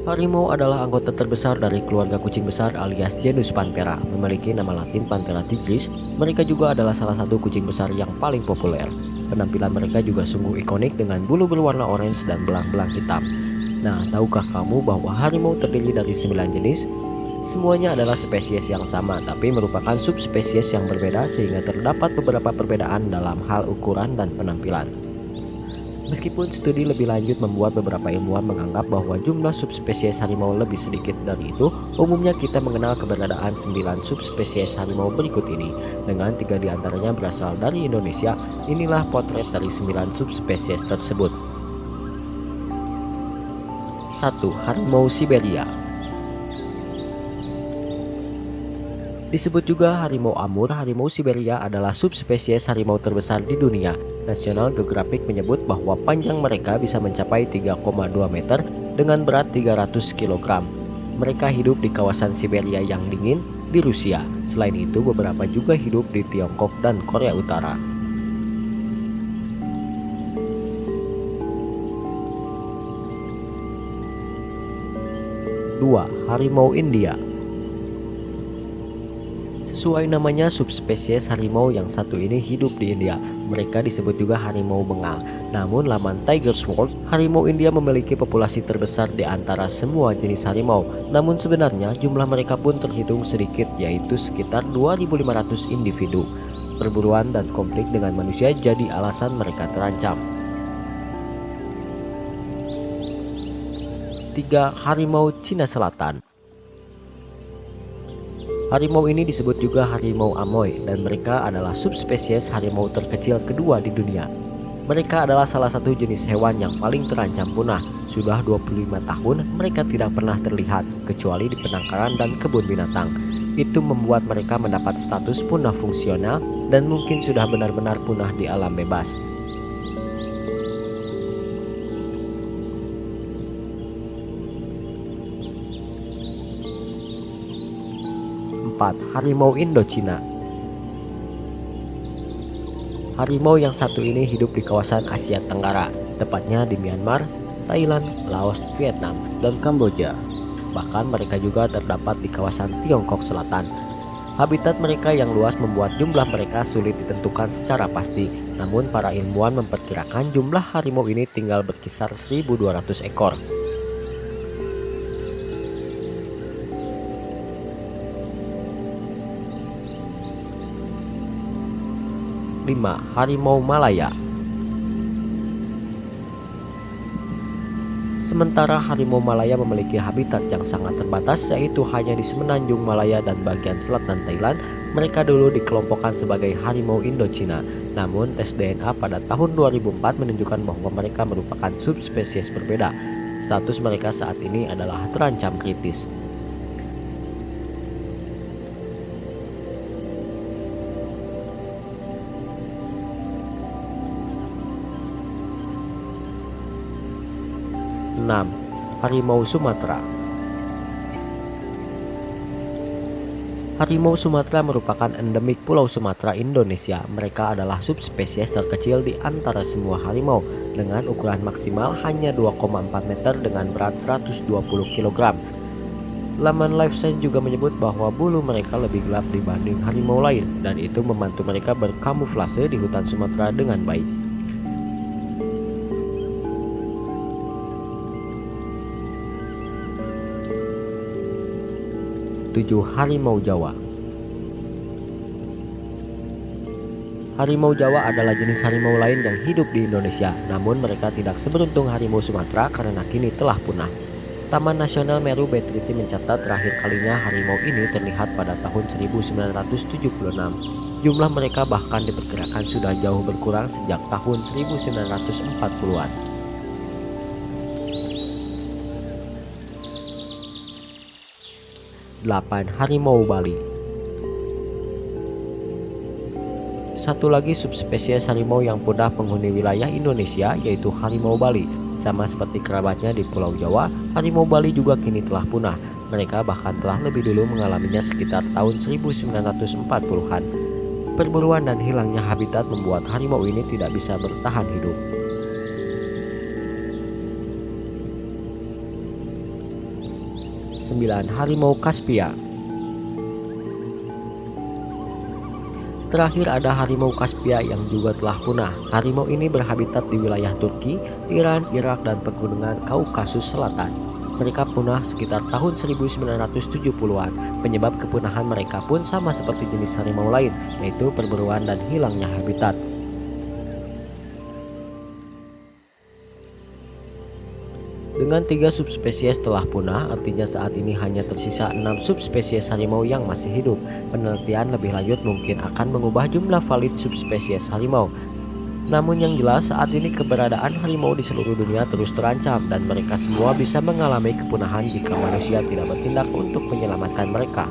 Harimau adalah anggota terbesar dari keluarga kucing besar alias genus Panthera, memiliki nama latin Panthera tigris. Mereka juga adalah salah satu kucing besar yang paling populer. Penampilan mereka juga sungguh ikonik dengan bulu berwarna orange dan belang-belang hitam. Nah, tahukah kamu bahwa harimau terdiri dari 9 jenis? Semuanya adalah spesies yang sama, tapi merupakan subspesies yang berbeda sehingga terdapat beberapa perbedaan dalam hal ukuran dan penampilan. Meskipun studi lebih lanjut membuat beberapa ilmuwan menganggap bahwa jumlah subspesies harimau lebih sedikit dari itu, umumnya kita mengenal keberadaan 9 subspesies harimau berikut ini. Dengan 3 diantaranya berasal dari Indonesia, inilah potret dari 9 subspesies tersebut. 1. Harimau Siberia. Disebut juga harimau Amur, harimau Siberia adalah subspesies harimau terbesar di dunia. National Geographic menyebut bahwa panjang mereka bisa mencapai 3,2 meter dengan berat 300 kg. Mereka hidup di kawasan Siberia yang dingin di Rusia. Selain itu, beberapa juga hidup di Tiongkok dan Korea Utara. 2. Harimau India. Sesuai namanya, subspesies harimau yang satu ini hidup di India. Mereka disebut juga harimau bengal. Namun laman Tiger's World, harimau India memiliki populasi terbesar di antara semua jenis harimau. Namun sebenarnya jumlah mereka pun terhitung sedikit, yaitu sekitar 2.500 individu. Perburuan dan konflik dengan manusia jadi alasan mereka terancam. 3. Harimau Cina Selatan. Harimau ini disebut juga harimau Amoy dan mereka adalah subspesies harimau terkecil kedua di dunia. Mereka adalah salah satu jenis hewan yang paling terancam punah. Sudah 25 tahun mereka tidak pernah terlihat kecuali di penangkaran dan kebun binatang. Itu membuat mereka mendapat status punah fungsional dan mungkin sudah benar-benar punah di alam bebas. 4. Harimau Indochina. Harimau yang satu ini hidup di kawasan Asia Tenggara, tepatnya di Myanmar, Thailand, Laos, Vietnam, dan Kamboja. Bahkan mereka juga terdapat di kawasan Tiongkok Selatan. Habitat mereka yang luas membuat jumlah mereka sulit ditentukan secara pasti. Namun para ilmuwan memperkirakan jumlah harimau ini tinggal berkisar 1.200 ekor. 5. Harimau Malaya. Sementara harimau Malaya memiliki habitat yang sangat terbatas, yaitu hanya di semenanjung Malaya dan bagian selatan Thailand. Mereka dulu dikelompokkan sebagai harimau Indochina. Namun tes DNA pada tahun 2004 menunjukkan bahwa mereka merupakan subspesies berbeda. Status mereka saat ini adalah terancam kritis. 6. Harimau Sumatera. Harimau Sumatera merupakan endemik Pulau Sumatera, Indonesia. Mereka adalah subspesies terkecil di antara semua harimau dengan ukuran maksimal hanya 2,4 meter dengan berat 120 kg. Laman Life Science juga menyebut bahwa bulu mereka lebih gelap dibanding harimau lain dan itu membantu mereka berkamuflase di hutan Sumatera dengan baik. 7. Harimau Jawa. Harimau Jawa adalah jenis harimau lain yang hidup di Indonesia, namun mereka tidak seberuntung harimau Sumatera karena kini telah punah. Taman Nasional Meru BTRT mencatat terakhir kalinya harimau ini terlihat pada tahun 1976. Jumlah mereka bahkan diperkirakan sudah jauh berkurang sejak tahun 1940-an. 8. Harimau Bali. Satu lagi subspesies harimau yang punah penghuni wilayah Indonesia yaitu harimau Bali. Sama seperti kerabatnya di Pulau Jawa, harimau Bali juga kini telah punah. Mereka bahkan telah lebih dulu mengalaminya sekitar tahun 1940-an. Perburuan dan hilangnya habitat membuat harimau ini tidak bisa bertahan hidup. 9. Harimau Kaspia. Terakhir ada harimau Kaspia yang juga telah punah. Harimau ini berhabitat di wilayah Turki, Iran, Irak, dan pegunungan Kaukasus Selatan. Mereka punah sekitar tahun 1970-an. Penyebab kepunahan mereka pun sama seperti jenis harimau lain, yaitu perburuan dan hilangnya habitat. Dengan 3 subspesies telah punah, artinya saat ini hanya tersisa 6 subspesies harimau yang masih hidup. Penelitian lebih lanjut mungkin akan mengubah jumlah valid subspesies harimau. Namun yang jelas saat ini keberadaan harimau di seluruh dunia terus terancam dan mereka semua bisa mengalami kepunahan jika manusia tidak bertindak untuk menyelamatkan mereka.